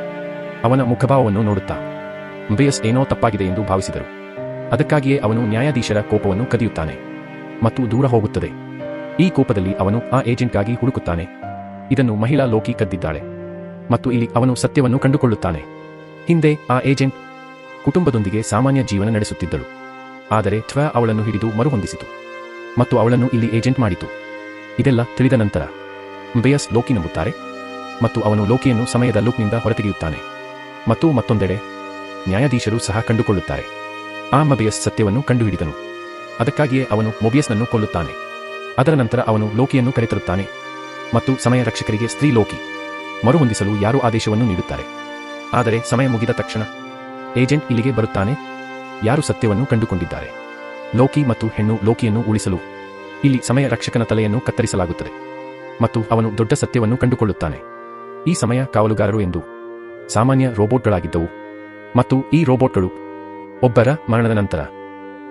S1: ಅವನ ಮುಖಭಾವವನ್ನು ನೋಡುತ್ತಾ ಮೊಬಿಯಸ್ ಏನೋ ತಪ್ಪಾಗಿದೆ ಎಂದು ಭಾವಿಸಿದರು. ಅದಕ್ಕಾಗಿಯೇ ಅವನು ನ್ಯಾಯಾಧೀಶರ ಕೋಪವನ್ನು ಕದಿಯುತ್ತಾನೆ ಮತ್ತು ದೂರ ಹೋಗುತ್ತದೆ. ಈ ಕೋಪದಲ್ಲಿ ಅವನು ಆ ಏಜೆಂಟ್ಗಾಗಿ ಹುಡುಕುತ್ತಾನೆ. ಇದನ್ನು ಮಹಿಳಾ ಲೋಕಿ ಕದ್ದಿದ್ದಾಳೆ ಮತ್ತು ಇಲ್ಲಿ ಅವನು ಸತ್ಯವನ್ನು ಕಂಡುಕೊಳ್ಳುತ್ತಾನೆ. ಹಿಂದೆ ಆ ಏಜೆಂಟ್ ಕುಟುಂಬದೊಂದಿಗೆ ಸಾಮಾನ್ಯ ಜೀವನ ನಡೆಸುತ್ತಿದ್ದಳು. ಆದರೆ ಅವಳನ್ನು ಹಿಡಿದು ಮರುಹೊಂದಿಸಿತು ಮತ್ತು ಅವಳನ್ನು ಇಲ್ಲಿ ಏಜೆಂಟ್ ಮಾಡಿತು. ಇದೆಲ್ಲ ತಿಳಿದ ನಂತರ ಮೊಬಿಯಸ್ ಲೋಕಿ ನಂಬುತ್ತಾರೆ ಮತ್ತು ಅವನು ಲೋಕಿಯನ್ನು ಸಮಯದ ಲೂಪ್ನಿಂದ ಹೊರತೆಗೆಯುತ್ತಾನೆ. ಮತ್ತು ಮತ್ತೊಂದೆಡೆ ನ್ಯಾಯಾಧೀಶರು ಸಹ ಕಂಡುಕೊಳ್ಳುತ್ತಾರೆ. ಆ ಮೊಬಿಯಸ್ ಸತ್ಯವನ್ನು ಕಂಡುಹಿಡಿದನು. ಅದಕ್ಕಾಗಿಯೇ ಅವನು ಮೊಬಿಯಸ್ನನ್ನು ಕೊಲ್ಲುತ್ತಾನೆ. ಅದರ ನಂತರ ಅವನು ಲೋಕಿಯನ್ನು ಕರೆತರುತ್ತಾನೆ ಮತ್ತು ಸಮಯ ರಕ್ಷಕರಿಗೆ ಸ್ತ್ರೀ ಲೋಕಿ ಮರುಹೊಂದಿಸಲು ಯಾರು ಆದೇಶವನ್ನು ನೀಡುತ್ತಾರೆ. ಆದರೆ ಸಮಯ ಮುಗಿದ ತಕ್ಷಣ ಏಜೆಂಟ್ ಇಲ್ಲಿಗೆ ಬರುತ್ತಾನೆ. ಯಾರು ಸತ್ಯವನ್ನು ಕಂಡುಕೊಂಡಿದ್ದಾರೆ. ಲೋಕಿ ಮತ್ತು ಹೆಣ್ಣು ಲೋಕಿಯನ್ನು ಉಳಿಸಲು ಇಲ್ಲಿ ಸಮಯ ರಕ್ಷಕನ ತಲೆಯನ್ನು ಕತ್ತರಿಸಲಾಗುತ್ತದೆ ಮತ್ತು ಅವನು ದೊಡ್ಡ ಸತ್ಯವನ್ನು ಕಂಡುಕೊಳ್ಳುತ್ತಾನೆ. ಈ ಸಮಯ ಕಾವಲುಗಾರರು ಎಂದು ಸಾಮಾನ್ಯ ರೋಬೋಟ್ಗಳಾಗಿದ್ದವು ಮತ್ತು ಈ ರೋಬೋಟ್ಗಳು ಒಬ್ಬರ ಮರಣದ ನಂತರ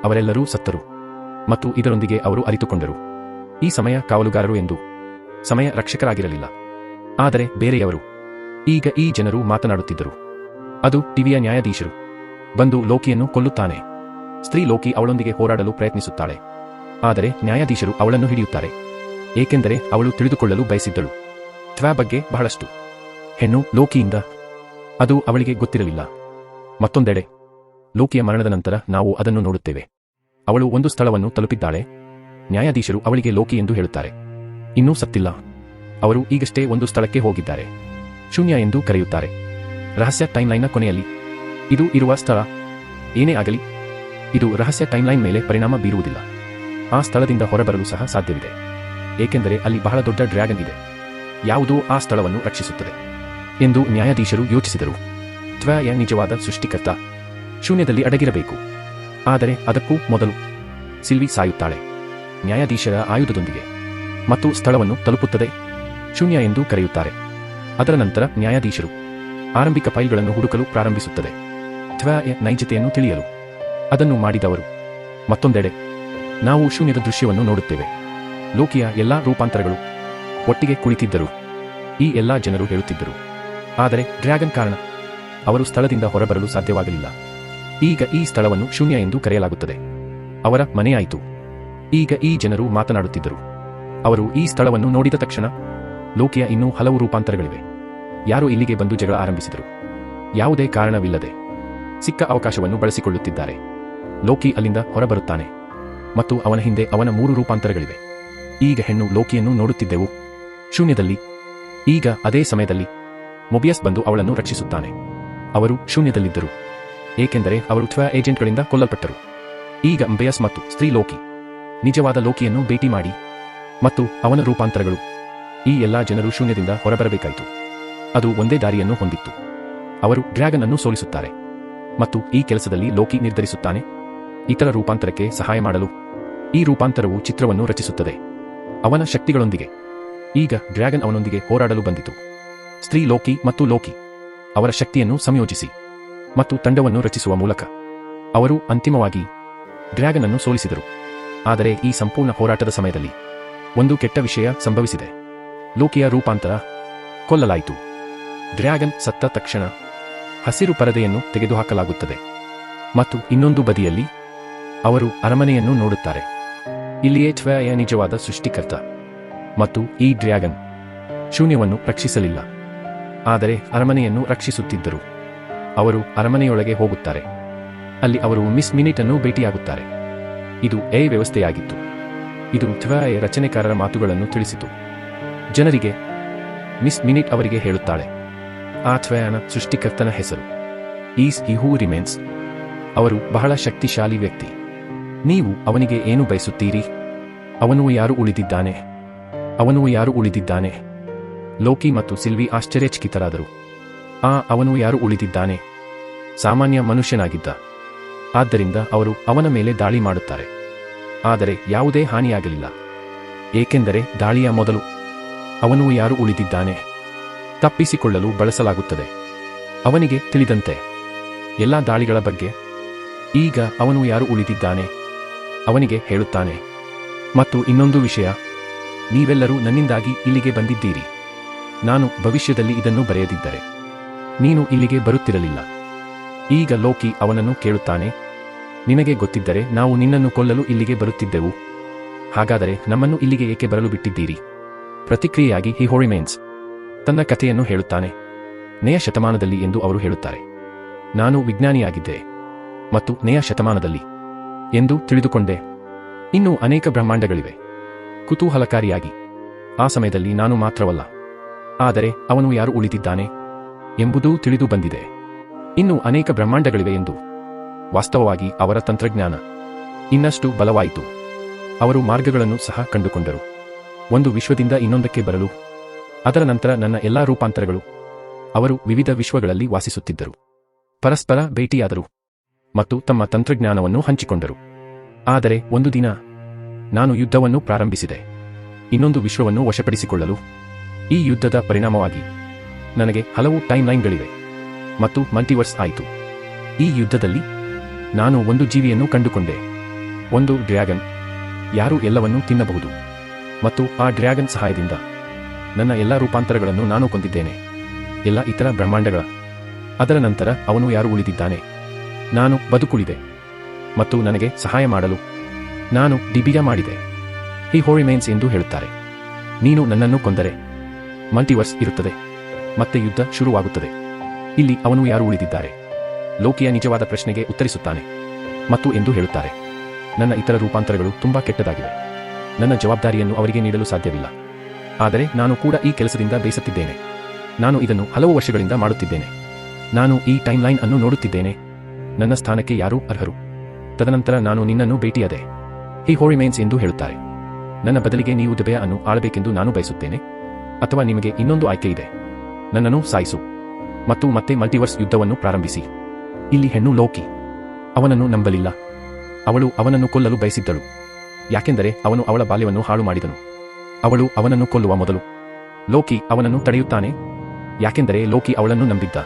S1: ಅವರೆಲ್ಲರೂ ಸತ್ತರು ಮತ್ತು ಇದರೊಂದಿಗೆ ಅವರು ಅರಿತುಕೊಂಡರು. ಈ ಸಮಯ ಕಾವಲುಗಾರರು ಎಂದು ಸಮಯ ರಕ್ಷಕರಾಗಿರಲಿಲ್ಲ, ಆದರೆ ಬೇರೆಯವರು. ಈಗ ಈ ಜನರು ಮಾತನಾಡುತ್ತಿದ್ದರು. ಅದು ಟಿವಿಯ ನ್ಯಾಯಾಧೀಶರು ಬಂದು ಲೋಕಿಯನ್ನು ಕೊಲ್ಲುತ್ತಾನೆ. ಸ್ತ್ರೀ ಲೋಕಿ ಅವಳೊಂದಿಗೆ ಹೋರಾಡಲು ಪ್ರಯತ್ನಿಸುತ್ತಾಳೆ, ಆದರೆ ನ್ಯಾಯಾಧೀಶರು ಅವಳನ್ನು ಹಿಡಿಯುತ್ತಾರೆ, ಏಕೆಂದರೆ ಅವಳು ತಿಳಿದುಕೊಳ್ಳಲು ಬಯಸಿದ್ದಳು ಬಗ್ಗೆ ಬಹಳಷ್ಟು. ಹೆಣ್ಣು ಲೋಕಿಯಿಂದ ಅದು ಅವಳಿಗೆ ಗೊತ್ತಿರಲಿಲ್ಲ. ಮತ್ತೊಂದೆಡೆ ಲೋಕಿಯ ಮರಣದ ನಂತರ ನಾವು ಅದನ್ನು ನೋಡುತ್ತೇವೆ. ಅವಳು ಒಂದು ಸ್ಥಳವನ್ನು ತಲುಪಿದ್ದಾಳೆ. ನ್ಯಾಯಾಧೀಶರು ಅವಳಿಗೆ ಲೋಕಿ ಎಂದು ಹೇಳುತ್ತಾರೆ. ಇನ್ನೂ ಸತ್ತಿಲ್ಲ. ಅವರು ಈಗಷ್ಟೇ ಒಂದು ಸ್ಥಳಕ್ಕೆ ಹೋಗಿದ್ದಾರೆ. ಶೂನ್ಯ ಎಂದು ಕರೆಯುತ್ತಾರೆ. ರಹಸ್ಯ ಟೈಮ್ಲೈನ್ನ ಕೊನೆಯಲ್ಲಿ ಇದು ಇರುವ ಸ್ಥಳ ಏನೇ ಆಗಲಿ, ಇದು ರಹಸ್ಯ ಟೈಮ್ಲೈನ್ ಮೇಲೆ ಪರಿಣಾಮ ಬೀರುವುದಿಲ್ಲ. ಆ ಸ್ಥಳದಿಂದ ಹೊರಬರಲು ಸಹ ಸಾಧ್ಯವಿದೆ, ಏಕೆಂದರೆ ಅಲ್ಲಿ ಬಹಳ ದೊಡ್ಡ ಡ್ರ್ಯಾಗನ್ ಇದೆ. ಯಾವುದೋ ಆ ಸ್ಥಳವನ್ನು ರಕ್ಷಿಸುತ್ತದೆ ಎಂದು ನ್ಯಾಯಾಧೀಶರು ಯೋಚಿಸಿದರು. ನಿಜವಾದ ಸೃಷ್ಟಿಕರ್ತ ಶೂನ್ಯದಲ್ಲಿ ಅಡಗಿರಬೇಕು. ಆದರೆ ಅದಕ್ಕೂ ಮೊದಲು ಸಿಲ್ವಿ ಸಾಯುತ್ತಾಳೆ ನ್ಯಾಯಾಧೀಶರ ಆಯುಧದೊಂದಿಗೆ ಮತ್ತು ಸ್ಥಳವನ್ನು ತಲುಪುತ್ತದೆ. ಶೂನ್ಯ ಎಂದು ಕರೆಯುತ್ತಾರೆ. ಅದರ ನಂತರ ನ್ಯಾಯಾಧೀಶರು ಆರಂಭಿಕ ಫೈಲ್ಗಳನ್ನು ಹುಡುಕಲು ಪ್ರಾರಂಭಿಸುತ್ತದೆ, ನೈಜತೆಯನ್ನು ತಿಳಿಯಲು. ಅದನ್ನು ಮಾಡಿದವರು. ಮತ್ತೊಂದೆಡೆ ನಾವು ಶೂನ್ಯದ ದೃಶ್ಯವನ್ನು ನೋಡುತ್ತೇವೆ. ಲೋಕಿಯ ಎಲ್ಲಾ ರೂಪಾಂತರಗಳು ಒಟ್ಟಿಗೆ ಕುಳಿತಿದ್ದರು. ಈ ಎಲ್ಲಾ ಜನರು ಹೇಳುತ್ತಿದ್ದರು, ಆದರೆ ಡ್ರ್ಯಾಗನ್ ಕಾರಣ ಅವರು ಸ್ಥಳದಿಂದ ಹೊರಬರಲು ಸಾಧ್ಯವಾಗಲಿಲ್ಲ. ಈಗ ಈ ಸ್ಥಳವನ್ನು ಶೂನ್ಯ ಎಂದು ಕರೆಯಲಾಗುತ್ತದೆ. ಅವರ ಮನೆಯಾಯಿತು. ಈಗ ಈ ಜನರು ಮಾತನಾಡುತ್ತಿದ್ದರು. ಅವರು ಈ ಸ್ಥಳವನ್ನು ನೋಡಿದ ತಕ್ಷಣ ಲೋಕಿಯ ಇನ್ನೂ ಹಲವು ರೂಪಾಂತರಗಳಿವೆ. ಯಾರೋ ಇಲ್ಲಿಗೆ ಬಂದು ಜಗಳ ಆರಂಭಿಸಿದರು. ಯಾವುದೇ ಕಾರಣವಿಲ್ಲದೆ ಸಿಕ್ಕ ಅವಕಾಶವನ್ನು ಬಳಸಿಕೊಳ್ಳುತ್ತಿದ್ದಾರೆ. ಲೋಕಿ ಅಲ್ಲಿಂದ ಹೊರಬರುತ್ತಾನೆ ಮತ್ತು ಅವನ ಹಿಂದೆ ಅವನ 3 ರೂಪಾಂತರಗಳಿವೆ. ಈಗ ಹೆಣ್ಣು ಲೋಕಿಯನ್ನು ನೋಡುತ್ತಿದ್ದೆವು ಶೂನ್ಯದಲ್ಲಿ. ಈಗ ಅದೇ ಸಮಯದಲ್ಲಿ ಮೊಬಿಯಸ್ ಬಂದು ಅವಳನ್ನು ರಕ್ಷಿಸುತ್ತಾನೆ. ಅವರು ಶೂನ್ಯದಲ್ಲಿದ್ದರು, ಏಕೆಂದರೆ ಅವರು ಏಜೆಂಟ್ಗಳಿಂದ ಕೊಲ್ಲಲ್ಪಟ್ಟರು. ಈಗ ಮೊಬಿಯಸ್ ಮತ್ತು ಸ್ತ್ರೀ ಲೋಕಿ ನಿಜವಾದ ಲೋಕಿಯನ್ನು ಭೇಟಿ ಮಾಡಿ ಮತ್ತು ಅವನ ರೂಪಾಂತರಗಳು. ಈ ಎಲ್ಲಾ ಜನರು ಶೂನ್ಯದಿಂದ ಹೊರಬರಬೇಕಾಯಿತು. ಅದು ಒಂದೇ ದಾರಿಯನ್ನು ಹೊಂದಿತ್ತು. ಅವರು ಡ್ರ್ಯಾಗನ್ ಅನ್ನು ಸೋಲಿಸುತ್ತಾರೆ ಮತ್ತು ಈ ಕೆಲಸದಲ್ಲಿ ಲೋಕಿ ನಿರ್ಧರಿಸುತ್ತಾನೆ ಇತರ ರೂಪಾಂತರಕ್ಕೆ ಸಹಾಯ ಮಾಡಲು. ಈ ರೂಪಾಂತರವು ಚಿತ್ರವನ್ನು ರಚಿಸುತ್ತದೆ ಅವನ ಶಕ್ತಿಗಳೊಂದಿಗೆ. ಈಗ ಡ್ರ್ಯಾಗನ್ ಅವನೊಂದಿಗೆ ಹೋರಾಡಲು ಬಂದಿತು. ಸ್ತ್ರೀ ಲೋಕಿ ಮತ್ತು ಲೋಕಿ ಅವರ ಶಕ್ತಿಯನ್ನು ಸಂಯೋಜಿಸಿ ಮತ್ತು ತಂಡವನ್ನು ರಚಿಸುವ ಮೂಲಕ ಅವರು ಅಂತಿಮವಾಗಿ ಡ್ರ್ಯಾಗನ್ ಅನ್ನು ಸೋಲಿಸಿದರು. ಆದರೆ ಈ ಸಂಪೂರ್ಣ ಹೋರಾಟದ ಸಮಯದಲ್ಲಿ ಒಂದು ಕೆಟ್ಟ ವಿಷಯ ಸಂಭವಿಸಿದೆ. ಲೋಕಿಯ ರೂಪಾಂತರ ಕೊಲ್ಲಲಾಯಿತು. ಡ್ರ್ಯಾಗನ್ ಸತ್ತ ತಕ್ಷಣ ಹಸಿರು ಪರದೆಯನ್ನು ತೆಗೆದುಹಾಕಲಾಗುತ್ತದೆ ಮತ್ತು ಇನ್ನೊಂದು ಬದಿಯಲ್ಲಿ ಅವರು ಅರಮನೆಯನ್ನು ನೋಡುತ್ತಾರೆ. ಇಲ್ಲಿಯೇ ನಿಜವಾದ ಸೃಷ್ಟಿಕರ್ತ ಮತ್ತು ಈ ಡ್ರ್ಯಾಗನ್ ಶೂನ್ಯವನ್ನು ರಕ್ಷಿಸಲಿಲ್ಲ, ಆದರೆ ಅರಮನೆಯನ್ನು ರಕ್ಷಿಸುತ್ತಿದ್ದರು. ಅವರು ಅರಮನೆಯೊಳಗೆ ಹೋಗುತ್ತಾರೆ. ಅಲ್ಲಿ ಅವರು ಮಿಸ್ ಮಿನಿಟ್ ಅನ್ನು ಭೇಟಿಯಾಗುತ್ತಾರೆ. ಇದು ವ್ಯವಸ್ಥೆಯಾಗಿತ್ತು. ಇದು ಥ್ವಾಯ್ ರಚನೆಕಾರರ ಮಾತುಗಳನ್ನು ತಿಳಿಸಿತು. ಜನರಿಗೆ ಮಿಸ್ ಮಿನಿಟ್ ಅವರಿಗೆ ಹೇಳುತ್ತಾಳೆ, ಆ ಥ್ವಾಯನ ಸೃಷ್ಟಿಕರ್ತನ ಹೆಸರು ಈಸ್ ಹಿ ಹೂ ರಿಮೇನ್ಸ್. ಅವರು ಬಹಳ ಶಕ್ತಿಶಾಲಿ ವ್ಯಕ್ತಿ. ನೀವು ಅವನಿಗೆ ಏನು ಬಯಸುತ್ತೀರಿ? ಅವನು ಯಾರು ಉಳಿದಿದ್ದಾನೆ? ಅವನು ಯಾರು ಉಳಿದಿದ್ದಾನೆ? ಲೋಕಿ ಮತ್ತು ಸಿಲ್ವಿ ಆಶ್ಚರ್ಯಚಕಿತರಾದರು. ಅವನು ಯಾರು ಉಳಿದಿದ್ದಾನೆ? ಸಾಮಾನ್ಯ ಮನುಷ್ಯನಾಗಿದ್ದ. ಆದ್ದರಿಂದ ಅವರು ಅವನ ಮೇಲೆ ದಾಳಿ ಮಾಡುತ್ತಾರೆ. ಆದರೆ ಯಾವುದೇ ಹಾನಿಯಾಗಲಿಲ್ಲ, ಏಕೆಂದರೆ ದಾಳಿಯ ಮೊದಲು ಅವನು ಯಾರು ಉಳಿದಿದ್ದಾನೆ ತಪ್ಪಿಸಿಕೊಳ್ಳಲು ಬಳಸಲಾಗುತ್ತದೆ. ಅವನಿಗೆ ತಿಳಿದಂತೆ ಎಲ್ಲಾ ದಾಳಿಗಳ ಬಗ್ಗೆ ಈಗ ಅವನು ಯಾರು ಉಳಿದಿದ್ದಾನೆ ಅವನಿಗೆ ಹೇಳುತ್ತಾನೆ. ಮತ್ತು ಇನ್ನೊಂದು ವಿಷಯ, ನೀವೆಲ್ಲರೂ ನನ್ನಿಂದಾಗಿ ಇಲ್ಲಿಗೆ ಬಂದಿದ್ದೀರಿ. ನಾನು ಭವಿಷ್ಯದಲ್ಲಿ ಇದನ್ನು ಬರೆಯದಿದ್ದರೆ ನೀನು ಇಲ್ಲಿಗೆ ಬರುತ್ತಿರಲಿಲ್ಲ. ಈಗ ಲೋಕಿ ಅವನನ್ನು ಕೇಳುತ್ತಾನೆ, ನಿನಗೆ ಗೊತ್ತಿದ್ದರೆ ನಾವು ನಿನ್ನನ್ನು ಕೊಲ್ಲಲು ಇಲ್ಲಿಗೆ ಬರುತ್ತಿದ್ದೆವು. ಹಾಗಾದರೆ ನಮ್ಮನ್ನು ಇಲ್ಲಿಗೆ ಏಕೆ ಬರಲು ಬಿಟ್ಟಿದ್ದೀರಿ? ಪ್ರತಿಕ್ರಿಯೆಯಾಗಿ ಹಿ ಹೂ ರಿಮೇನ್ಸ್ ತನ್ನ ಕಥೆಯನ್ನು ಹೇಳುತ್ತಾನೆ. ನೇಯ ಶತಮಾನದಲ್ಲಿ ಎಂದು ಅವರು ಹೇಳುತ್ತಾರೆ. ನಾನು ವಿಜ್ಞಾನಿಯಾಗಿದ್ದೆ ಮತ್ತು ನೇಯ ಶತಮಾನದಲ್ಲಿ ಎಂದು ತಿಳಿದುಕೊಂಡೆ. ಇನ್ನೂ ಅನೇಕ ಬ್ರಹ್ಮಾಂಡಗಳಿವೆ. ಕುತೂಹಲಕಾರಿಯಾಗಿ ಆ ಸಮಯದಲ್ಲಿ ನಾನು ಮಾತ್ರವಲ್ಲ, ಆದರೆ ಅವನು ಯಾರು ಉಳಿದಿದ್ದಾನೆ ಎಂಬುದೂ ತಿಳಿದು ಬಂದಿದೆ. ಇನ್ನೂ ಅನೇಕ ಬ್ರಹ್ಮಾಂಡಗಳಿವೆ ಎಂದು. ವಾಸ್ತವವಾಗಿ ಅವರ ತಂತ್ರಜ್ಞಾನ ಇನ್ನಷ್ಟು ಬಲವಾಯಿತು. ಅವರು ಮಾರ್ಗಗಳನ್ನು ಸಹ ಕಂಡುಕೊಂಡರು, ಒಂದು ವಿಶ್ವದಿಂದ ಇನ್ನೊಂದಕ್ಕೆ ಬರಲು. ಅದರ ನಂತರ ನನ್ನ ಎಲ್ಲಾ ರೂಪಾಂತರಗಳು. ಅವರು ವಿವಿಧ ವಿಶ್ವಗಳಲ್ಲಿ ವಾಸಿಸುತ್ತಿದ್ದರು, ಪರಸ್ಪರ ಭೇಟಿಯಾದರು ಮತ್ತು ತಮ್ಮ ತಂತ್ರಜ್ಞಾನವನ್ನು ಹಂಚಿಕೊಂಡರು. ಆದರೆ ಒಂದು ದಿನ ನಾನು ಯುದ್ಧವನ್ನು ಪ್ರಾರಂಭಿಸಿದೆ, ಇನ್ನೊಂದು ವಿಶ್ವವನ್ನು ವಶಪಡಿಸಿಕೊಳ್ಳಲು. ಈ ಯುದ್ಧದ ಪರಿಣಾಮವಾಗಿ ನನಗೆ ಹಲವು ಟೈಮ್ಲೈನ್ಗಳಿವೆ ಮತ್ತು ಮಲ್ಟಿವರ್ಸ್ ಆಯಿತು. ಈ ಯುದ್ಧದಲ್ಲಿ ನಾನು ಒಂದು ಜೀವಿಯನ್ನು ಕಂಡುಕೊಂಡೆ, ಒಂದು ಡ್ರ್ಯಾಗನ್, ಯಾರು ಎಲ್ಲವನ್ನೂ ತಿನ್ನಬಹುದು. ಮತ್ತು ಆ ಡ್ರ್ಯಾಗನ್ ಸಹಾಯದಿಂದ ನನ್ನ ಎಲ್ಲ ರೂಪಾಂತರಗಳನ್ನು ನಾನು ಕೊಂದಿದ್ದೇನೆ, ಎಲ್ಲ ಇತರ ಬ್ರಹ್ಮಾಂಡಗಳ. ಅದರ ನಂತರ ಅವನು ಯಾರು ಉಳಿದಿದ್ದಾನೆ? ನಾನು ಬದುಕುಳಿದೆ ಮತ್ತು ನನಗೆ ಸಹಾಯ ಮಾಡಲು ನಾನು ಡಿಬಿಯ ಮಾಡಿದೆ. ಹಿ ಹೂ ರಿಮೇನ್ಸ್ ಎಂದು ಹೇಳುತ್ತಾರೆ. ನೀನು ನನ್ನನ್ನು ಕೊಂದರೆ ಮಲ್ಟಿವರ್ಸ್ ಇರುತ್ತದೆ, ಮತ್ತೆ ಯುದ್ಧ ಶುರುವಾಗುತ್ತದೆ. ಇಲ್ಲಿ ಅವನು ಯಾರು ಉಳಿದಿದ್ದಾರೆ? ಲೋಕಿಯ ನಿಜವಾದ ಪ್ರಶ್ನೆಗೆ ಉತ್ತರಿಸುತ್ತಾನೆ ಮತ್ತು ಎಂದು ಹೇಳುತ್ತಾರೆ, ನನ್ನ ಇತರ ರೂಪಾಂತರಗಳು ತುಂಬಾ ಕೆಟ್ಟದಾಗಿವೆ. ನನ್ನ ಜವಾಬ್ದಾರಿಯನ್ನು ಅವರಿಗೆ ನೀಡಲು ಸಾಧ್ಯವಿಲ್ಲ. ಆದರೆ ನಾನು ಕೂಡ ಈ ಕೆಲಸದಿಂದ ಬೇಸತ್ತಿದ್ದೇನೆ. ನಾನು ಇದನ್ನು ಹಲವು ವರ್ಷಗಳಿಂದ ಮಾಡುತ್ತಿದ್ದೇನೆ. ನಾನು ಈ ಟೈಮ್ಲೈನ್ ಅನ್ನು ನೋಡುತ್ತಿದ್ದೇನೆ. ನನ್ನ ಸ್ಥಾನಕ್ಕೆ ಯಾರೂ ಅರ್ಹರು? ತದನಂತರ ನಾನು ನಿನ್ನನ್ನು ಭೇಟಿಯಾದೆ. ಹಿ ಹೂ ರಿಮೇನ್ಸ್ ಎಂದು ಹೇಳುತ್ತಾರೆ. ನನ್ನ ಬದಲಿಗೆ ನೀವು ದೆಬೆಯ ಅನ್ನು ಆಳಬೇಕೆಂದು ನಾನು ಬಯಸುತ್ತೇನೆ, ಅಥವಾ ನಿಮಗೆ ಇನ್ನೊಂದು ಆಯ್ಕೆ ಇದೆ, ನನ್ನನ್ನು ಸಾಯಿಸು ಮತ್ತು ಮತ್ತೆ ಮಲ್ಟಿವರ್ಸ್ ಯುದ್ಧವನ್ನು ಪ್ರಾರಂಭಿಸಿ. ಇಲ್ಲಿ ಹೆಣ್ಣು ಲೋಕಿ ಅವನನ್ನು ನಂಬಲಿಲ್ಲ. ಅವಳು ಅವನನ್ನು ಕೊಲ್ಲಲು ಬಯಸಿದ್ದಳು, ಯಾಕೆಂದರೆ ಅವನು ಅವಳ ಬಾಲ್ಯವನ್ನು ಹಾಳು ಮಾಡಿದನು. ಅವಳು ಅವನನ್ನು ಕೊಲ್ಲುವ ಮೊದಲು ಲೋಕಿ ಅವನನ್ನು ತಡೆಯುತ್ತಾನೆ, ಯಾಕೆಂದರೆ ಲೋಕಿ ಅವಳನ್ನು ನಂಬಿದ್ದ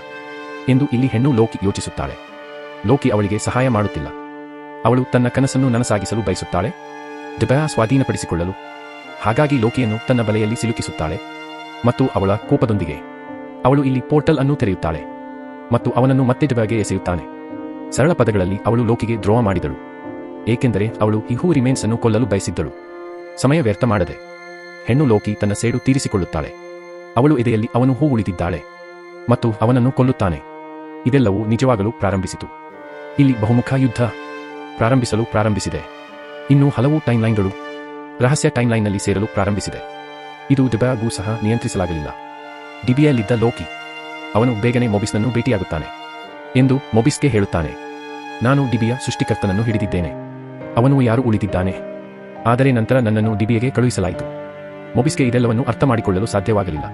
S1: ಎಂದು ಇಲ್ಲಿ ಹೆಣ್ಣು ಲೋಕಿ ಯೋಚಿಸುತ್ತಾಳೆ. ಲೋಕಿ ಅವಳಿಗೆ ಸಹಾಯ ಮಾಡುತ್ತಿಲ್ಲ. ಅವಳು ತನ್ನ ಕನಸನ್ನು ನನಸಾಗಿಸಲು ಬಯಸುತ್ತಾಳೆ, ದೆಬೆಯ ಸ್ವಾಧೀನಪಡಿಸಿಕೊಳ್ಳಲು. ಹಾಗಾಗಿ ಲೋಕಿಯನ್ನು ತನ್ನ ಬಲೆಯಲ್ಲಿ ಸಿಲುಕಿಸುತ್ತಾಳೆ ಮತ್ತು ಅವಳ ಕೋಪದೊಂದಿಗೆ ಅವಳು ಇಲ್ಲಿ ಪೋರ್ಟಲ್ ಅನ್ನು ತೆರೆಯುತ್ತಾಳೆ ಮತ್ತು ಅವನನ್ನು ಮತ್ತೆ ದೆಬೆಗೆ ಎಸೆಯುತ್ತಾನೆ. ಸರಳ ಪದಗಳಲ್ಲಿ ಅವಳು ಲೋಕಿಗೆ ದ್ರೋಹ ಮಾಡಿದಳು, ಏಕೆಂದರೆ ಅವಳು ಹಿ ಹೂ ರಿಮೇನ್ಸ್ ಅನ್ನು ಕೊಲ್ಲಲು ಬಯಸಿದ್ದಳು. ಸಮಯ ವ್ಯರ್ಥ ಮಾಡದೆ ಹೆಣ್ಣು ಲೋಕಿ ತನ್ನ ಸೇಡು ತೀರಿಸಿಕೊಳ್ಳುತ್ತಾಳೆ. ಅವಳು ಎದೆಯಲ್ಲಿ ಅವನು ಹೂ ಉಳಿದಿದ್ದಾಳೆ ಮತ್ತು ಅವನನ್ನು ಕೊಲ್ಲುತ್ತಾನೆ. ಇದೆಲ್ಲವೂ ನಿಜವಾಗಲು ಪ್ರಾರಂಭಿಸಿತು. ಇಲ್ಲಿ ಬಹುಮುಖ ಯುದ್ಧ ಪ್ರಾರಂಭಿಸಲು ಪ್ರಾರಂಭಿಸಿದೆ. ಇನ್ನೂ ಹಲವು ಟೈಮ್ಲೈನ್ಗಳು ರಹಸ್ಯ ಟೈಮ್ಲೈನ್ನಲ್ಲಿ ಸೇರಲು ಪ್ರಾರಂಭಿಸಿದೆ. ಇದು ದೆಬೆಗೂ ಸಹ ನಿಯಂತ್ರಿಸಲಾಗಲಿಲ್ಲ. ಡಿಬಿಯಲ್ಲಿದ್ದ ಲೋಕಿ ಅವನು ಬೇಗನೆ ಮೊಬಿಸ್ನನ್ನು ಭೇಟಿಯಾಗುತ್ತಾನೆ ಎಂದು ಮೊಬಿಸ್ಗೆ ಹೇಳುತ್ತಾನೆ. ನಾನು ಡಿಬಿಯ ಸೃಷ್ಟಿಕರ್ತನನ್ನು ಹಿಡಿದಿದ್ದೇನೆ, ಅವನು ಯಾರು ಉಳಿದಿದ್ದಾನೆ. ಆದರೆ ನಂತರ ನನ್ನನ್ನು ಡಿಬಿಯಗೆ ಕಳುಹಿಸಲಾಯಿತು. ಮೊಬಿಸ್ಗೆ ಇದೆಲ್ಲವನ್ನು ಅರ್ಥ ಮಾಡಿಕೊಳ್ಳಲು ಸಾಧ್ಯವಾಗಲಿಲ್ಲ,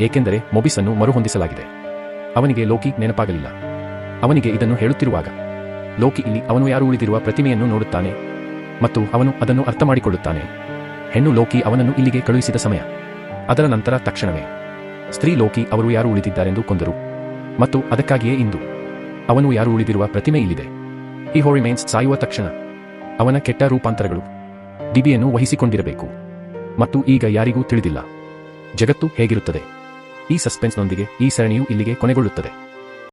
S1: ಏಕೆಂದರೆ ಮೊಬಿಸ್ ಅನ್ನು ಮರುಹೊಂದಿಸಲಾಗಿದೆ. ಅವನಿಗೆ ಲೋಕಿ ನೆನಪಾಗಲಿಲ್ಲ. ಅವನಿಗೆ ಇದನ್ನು ಹೇಳುತ್ತಿರುವಾಗ ಲೋಕಿ ಇಲ್ಲಿ ಅವನು ಯಾರು ಉಳಿದಿರುವ ಪ್ರತಿಮೆಯನ್ನು ನೋಡುತ್ತಾನೆ ಮತ್ತು ಅವನು ಅದನ್ನು ಅರ್ಥ ಮಾಡಿಕೊಳ್ಳುತ್ತಾನೆ. ಹೆಣ್ಣು ಲೋಕಿ ಅವನನ್ನು ಇಲ್ಲಿಗೆ ಕಳುಹಿಸಿದ ಸಮಯ. ಅದರ ನಂತರ ತಕ್ಷಣವೇ ಸ್ತ್ರೀ ಲೋಕಿ ಅವರು ಯಾರು ಉಳಿದಿದ್ದಾರೆಂದು ಕೊಂದರು ಮತ್ತು ಅದಕ್ಕಾಗಿಯೇ ಇಂದು ಅವನು ಯಾರು ಉಳಿದಿರುವ ಪ್ರತಿಮೆ ಇಲ್ಲಿದೆ. ಹಿ ಹೂ ರಿಮೇನ್ಸ್ ಸಾಯುವ ತಕ್ಷಣ ಅವನ ಕೆಟ್ಟ ರೂಪಾಂತರಗಳು ಡಿಬಿಯನ್ನು ವಹಿಸಿಕೊಂಡಿರಬೇಕು ಮತ್ತು ಈಗ ಯಾರಿಗೂ ತಿಳಿದಿಲ್ಲ ಜಗತ್ತು ಹೇಗಿರುತ್ತದೆ. ಈ ಸಸ್ಪೆನ್ಸ್ನೊಂದಿಗೆ ಈ ಸರಣಿಯು ಇಲ್ಲಿಗೆ ಕೊನೆಗೊಳ್ಳುತ್ತದೆ.